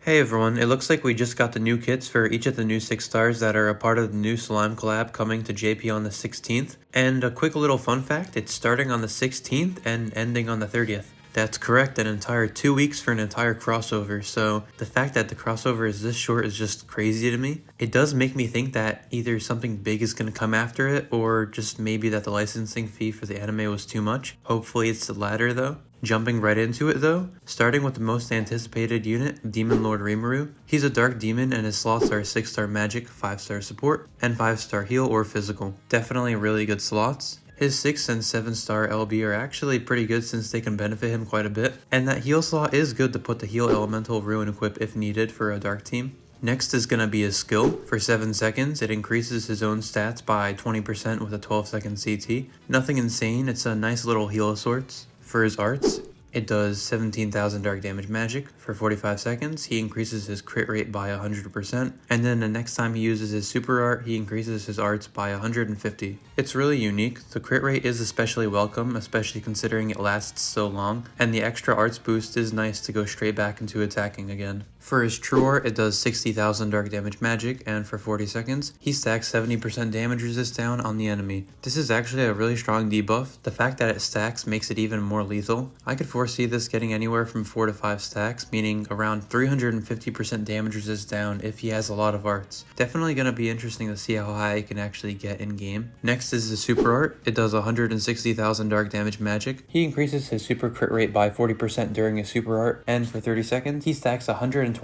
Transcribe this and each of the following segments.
Hey everyone, it looks like we just got the new kits for each of the new 6 stars that are a part of the new Slime collab coming to JP on the 16th. And a quick little fun fact, it's starting on the 16th and ending on the 30th. That's correct, an entire 2 weeks for an entire crossover, so the fact that the crossover is this short is just crazy to me. It does make me think that either something big is going to come after it, or just maybe that the licensing fee for the anime was too much. Hopefully it's the latter though. Jumping right into it though, starting with the most anticipated unit, Demon Lord Rimuru. He's a dark demon and his slots are 6-star magic, 5-star support, and 5-star heal or physical. Definitely really good slots. His 6 and 7-star LB are actually pretty good since they can benefit him quite a bit, and that heal slot is good to put the heal elemental ruin equip if needed for a dark team. Next is going to be his skill. For 7 seconds, it increases his own stats by 20% with a 12-second CT. Nothing insane, it's a nice little heal of sorts. For his arts, it does 17,000 dark damage magic. For 45 seconds, he increases his crit rate by 100%, and then the next time he uses his super art, he increases his arts by 150. It's really unique. The crit rate is especially welcome, especially considering it lasts so long, and the extra arts boost is nice to go straight back into attacking again. For his true art, it does 60,000 dark damage magic, and for 40 seconds, he stacks 70% damage resist down on the enemy. This is actually a really strong debuff. The fact that it stacks makes it even more lethal. I could foresee this getting anywhere from 4 to 5 stacks, meaning around 350% damage resist down if he has a lot of arts. Definitely going to be interesting to see how high it can actually get in game. Next is the super art. It does 160,000 dark damage magic. He increases his super crit rate by 40% during his super art, and for 30 seconds, he stacks 120%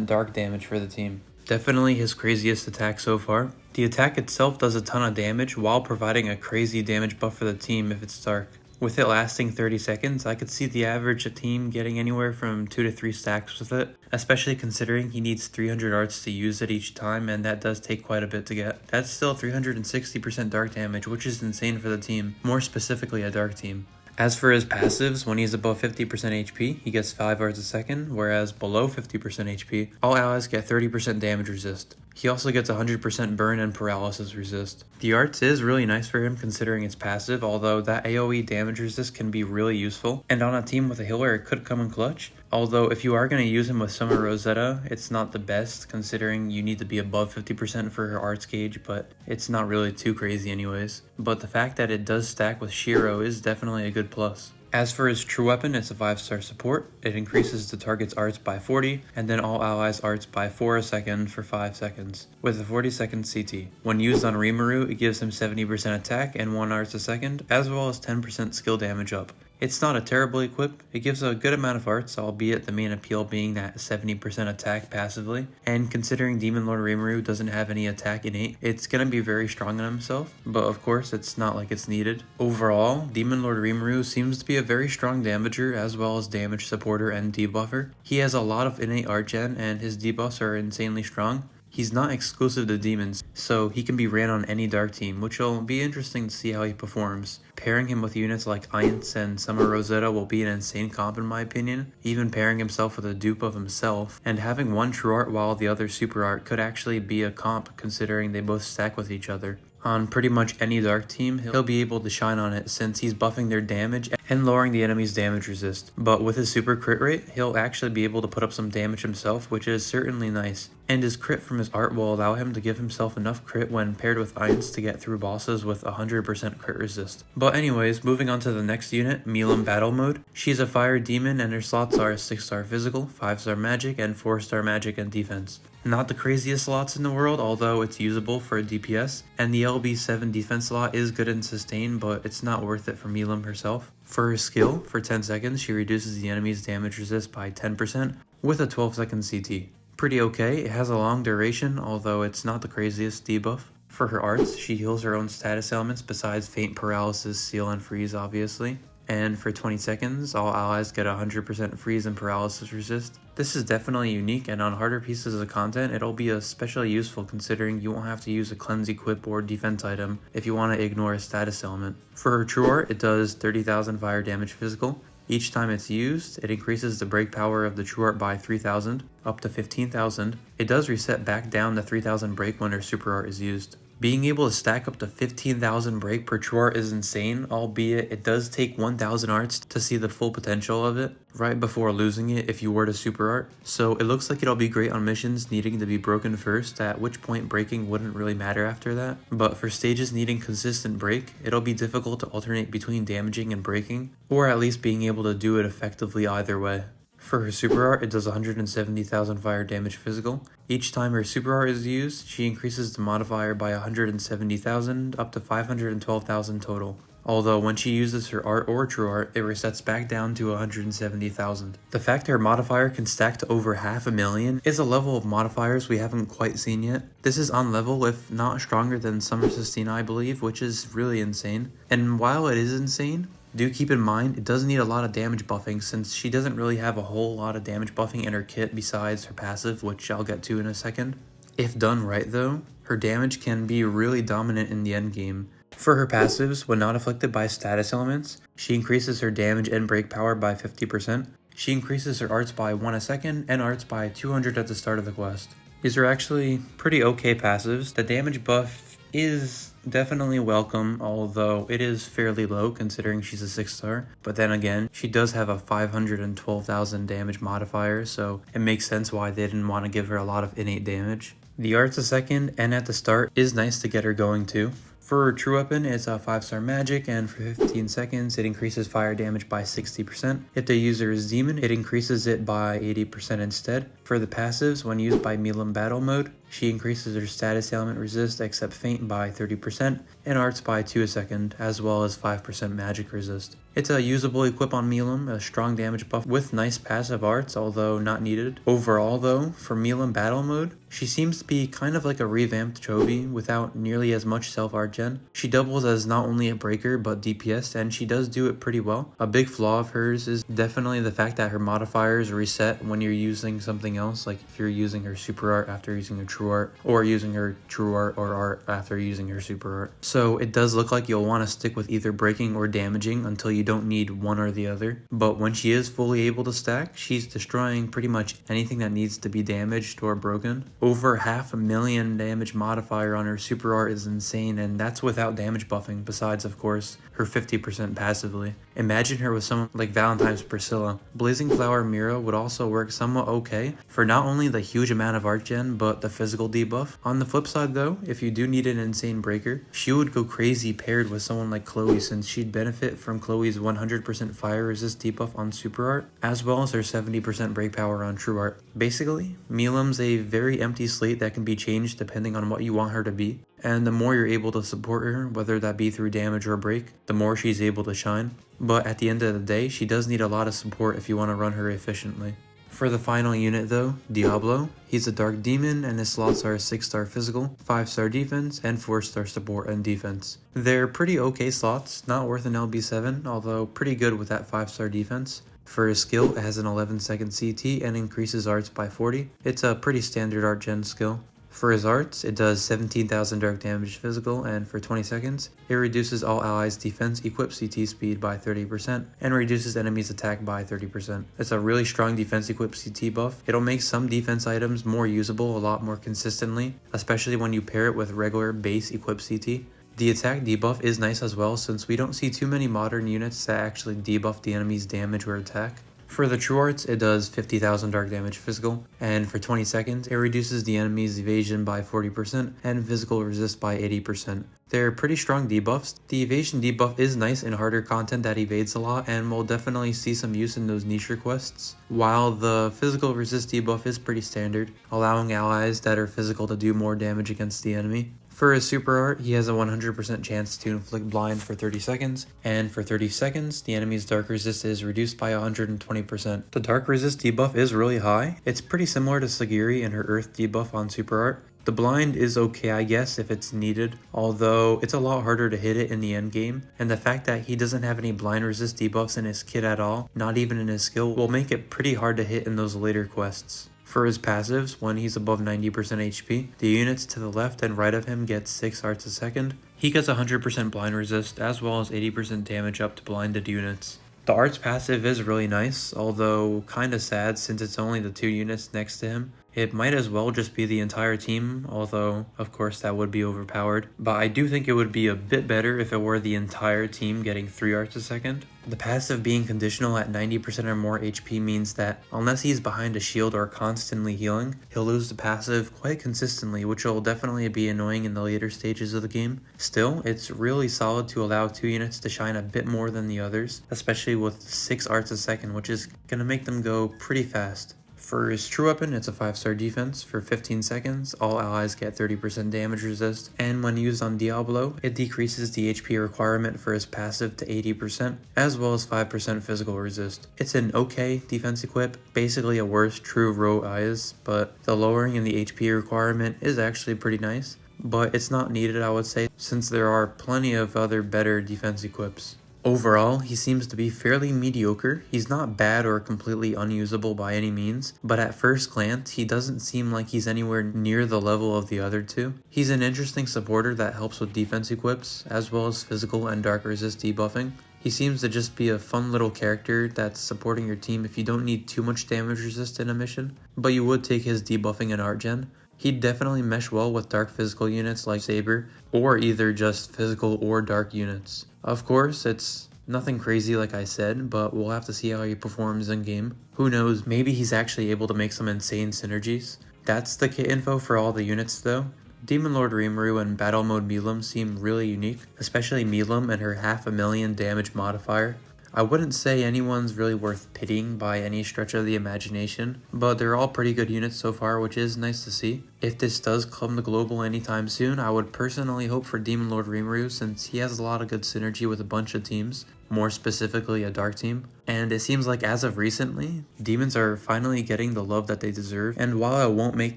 dark damage for the team. Definitely his craziest attack so far. The attack itself does a ton of damage while providing a crazy damage buff for the team if it's dark. With it lasting 30 seconds, I could see the average team getting anywhere from 2 to 3 stacks with it, especially considering he needs 300 arts to use it each time, and that does take quite a bit to get. That's still 360% dark damage, which is insane for the team, more specifically a dark team. As for his passives, when he's above 50% HP, he gets 5 arts a second, whereas below 50% HP, all allies get 30% damage resist. He also gets 100% burn and paralysis resist. The arts is really nice for him considering it's passive, although that AoE damage resist can be really useful, and on a team with a healer it could come in clutch. Although if you are going to use him with Summer Rosetta, it's not the best considering you need to be above 50% for her arts gauge, but it's not really too crazy anyways. But the fact that it does stack with Shiro is definitely a good plus. As for his true weapon, it's a 5-star support. It increases the target's arts by 40, and then all allies' arts by 4 a second for 5 seconds, with a 40-second CT. When used on Rimuru, it gives him 70% attack and 1 arts a second, as well as 10% skill damage up. It's not a terrible equip, it gives a good amount of arts, albeit the main appeal being that 70% attack passively, and considering Demon Lord Rimuru doesn't have any attack innate, it's gonna be very strong on himself, but of course it's not like it's needed. Overall, Demon Lord Rimuru seems to be a very strong damager as well as damage supporter and debuffer. He has a lot of innate art gen and his debuffs are insanely strong. He's not exclusive to demons, so he can be ran on any dark team, which will be interesting to see how he performs. Pairing him with units like Ainz and Summer Rosetta will be an insane comp in my opinion, even pairing himself with a dupe of himself, and having one true art while the other super art could actually be a comp considering they both stack with each other. On pretty much any dark team, he'll be able to shine on it since he's buffing their damage and lowering the enemy's damage resist. But with his super crit rate, he'll actually be able to put up some damage himself, which is certainly nice. And his crit from his art will allow him to give himself enough crit when paired with Ainz to get through bosses with 100% crit resist. But anyways, moving on to the next unit, Milim Battle Mode. She's a fire demon and her slots are 6-star physical, 5-star magic, and 4-star magic and defense. Not the craziest slots in the world, although it's usable for a DPS, and the LB7 defense slot is good in sustain, but it's not worth it for Milim herself. For her skill, for 10 seconds, she reduces the enemy's damage resist by 10% with a 12-second CT. Pretty okay, it has a long duration, although it's not the craziest debuff. For her arts, she heals her own status elements besides faint, paralysis, seal, and freeze obviously. And for 20 seconds, all allies get 100% freeze and paralysis resist. This is definitely unique, and on harder pieces of content, it'll be especially useful considering you won't have to use a cleanse equip or defense item if you want to ignore a status element. For her true art, it does 30,000 fire damage physical. Each time it's used, it increases the break power of the true art by 3,000, up to 15,000. It does reset back down to 3,000 break when her super art is used. Being able to stack up to 15,000 break per true art is insane, albeit it does take 1,000 arts to see the full potential of it, right before losing it if you were to super art. So it looks like it'll be great on missions needing to be broken first, at which point breaking wouldn't really matter after that. But for stages needing consistent break, it'll be difficult to alternate between damaging and breaking, or at least being able to do it effectively either way. For her super art, it does 170,000 fire damage physical. Each time her super art is used, she increases the modifier by 170,000 up to 512,000 total. Although when she uses her art or true art, it resets back down to 170,000. The fact her modifier can stack to over 500,000 is a level of modifiers we haven't quite seen yet. This is on level, if not stronger than Summer Sistina, I believe, which is really insane. And while it is insane, do keep in mind, it does need a lot of damage buffing since she doesn't really have a whole lot of damage buffing in her kit besides her passive, which I'll get to in a second. If done right though, her damage can be really dominant in the endgame. For her passives, when not afflicted by status elements, she increases her damage and break power by 50%. She increases her arts by 1 a second and arts by 200 at the start of the quest. These are actually pretty okay passives. The damage buff is definitely welcome, although it is fairly low considering she's a 6-star. But then again, she does have a 512,000 damage modifier, so it makes sense why they didn't want to give her a lot of innate damage. The arts a second and at the start is nice to get her going too. For her true weapon, it's a 5-star magic, and for 15 seconds, it increases fire damage by 60%. If the user is demon, it increases it by 80% instead. For the passives, when used by Milim battle mode, she increases her status element resist except feint by 30% and arts by 2 a second, as well as 5% magic resist. It's a usable equip on Milim, a strong damage buff with nice passive arts, although not needed. Overall though, for Milim battle mode, she seems to be kind of like a revamped Chovy without nearly as much self-art gen. She doubles as not only a breaker but DPS, and she does do it pretty well. A big flaw of hers is definitely the fact that her modifiers reset when you're using something else, like if you're using her super art after using her true art, or using her true art or art after using her super art. So it does look like you'll want to stick with either breaking or damaging until you don't need one or the other. But when she is fully able to stack, she's destroying pretty much anything that needs to be damaged or broken. Over 500,000 damage modifier on her super art is insane, and that's without damage buffing, besides of course her 50% passively. Imagine her with someone like Valentine's Priscilla. Blazing Flower Mira would also work somewhat okay for not only the huge amount of art gen, but the physical debuff. On the flip side though, if you do need an insane breaker, she would go crazy paired with someone like Chloe, since she'd benefit from Chloe's 100% fire resist debuff on super art, as well as her 70% break power on true art. Basically, Milim's a very empty slate that can be changed depending on what you want her to be. And the more you're able to support her, whether that be through damage or break, the more she's able to shine. But at the end of the day, she does need a lot of support if you want to run her efficiently. For the final unit though, Diablo, he's a dark demon and his slots are 6-star physical, 5-star defense, and 4-star support and defense. They're pretty okay slots, not worth an LB7, although pretty good with that 5-star defense. For his skill, it has an 11-second CT and increases arts by 40. It's a pretty standard art gen skill. For his arts, it does 17,000 dark damage physical, and for 20 seconds, it reduces all allies' defense equipped CT speed by 30% and reduces enemies' attack by 30%. It's a really strong defense equipped CT buff. It'll make some defense items more usable a lot more consistently, especially when you pair it with regular base equipped CT. The attack debuff is nice as well, since we don't see too many modern units that actually debuff the enemy's damage or attack. For the true arts, it does 50,000 dark damage physical, and for 20 seconds, it reduces the enemy's evasion by 40% and physical resist by 80%. They're pretty strong debuffs. The evasion debuff is nice in harder content that evades a lot, and will definitely see some use in those niche quests, while the physical resist debuff is pretty standard, allowing allies that are physical to do more damage against the enemy. For his super art, he has a 100% chance to inflict blind for 30 seconds, and for 30 seconds, the enemy's dark resist is reduced by 120%. The dark resist debuff is really high. It's pretty similar to Sagiri and her earth debuff on super art. The blind is okay, I guess, if it's needed, although it's a lot harder to hit it in the end game, and the fact that he doesn't have any blind resist debuffs in his kit at all, not even in his skill, will make it pretty hard to hit in those later quests. For his passives, when he's above 90% HP, the units to the left and right of him get 6 arts a second. He gets 100% blind resist, as well as 80% damage up to blinded units. The arts passive is really nice, although kinda sad since it's only the 2 units next to him. It might as well just be the entire team, although of course that would be overpowered. But I do think it would be a bit better if it were the entire team getting 3 arts a second. The passive being conditional at 90% or more HP means that unless he's behind a shield or constantly healing, he'll lose the passive quite consistently, which will definitely be annoying in the later stages of the game. Still, it's really solid to allow 2 units to shine a bit more than the others, especially with 6 arts a second, which is going to make them go pretty fast. For his true weapon, it's a 5-star defense. For 15 seconds, all allies get 30% damage resist, and when used on Diablo, it decreases the HP requirement for his passive to 80%, as well as 5% physical resist. It's an okay defense equip, basically a worse true row eyes, but the lowering in the HP requirement is actually pretty nice, but it's not needed, I would say, since there are plenty of other better defense equips. Overall, he seems to be fairly mediocre. He's not bad or completely unusable by any means, but at first glance, he doesn't seem like he's anywhere near the level of the other two. He's an interesting supporter that helps with defense equips, as well as physical and dark resist debuffing. He seems to just be a fun little character that's supporting your team if you don't need too much damage resist in a mission, but you would take his debuffing and art gen. He'd definitely mesh well with dark physical units like Saber, or either just physical or dark units. Of course, it's nothing crazy like I said, but we'll have to see how he performs in game. Who knows, maybe he's actually able to make some insane synergies. That's the kit info for all the units though. Demon Lord Rimuru and Battle Mode Milim seem really unique, especially Milim and her 500,000 damage modifier. I wouldn't say anyone's really worth pitying by any stretch of the imagination, but they're all pretty good units so far, which is nice to see. If this does come to global anytime soon, I would personally hope for Demon Lord Rimuru since he has a lot of good synergy with a bunch of teams, more specifically a dark team. And it seems like as of recently, demons are finally getting the love that they deserve, and while I won't make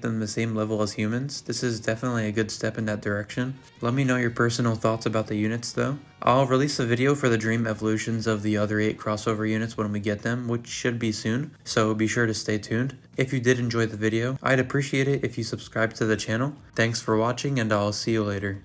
them the same level as humans, this is definitely a good step in that direction. Let me know your personal thoughts about the units though. I'll release a video for the dream evolutions of the other 8 crossover units when we get them, which should be soon, so be sure to stay tuned. If you did enjoy the video, I'd appreciate it if you subscribe to the channel. Thanks for watching, and I'll see you later.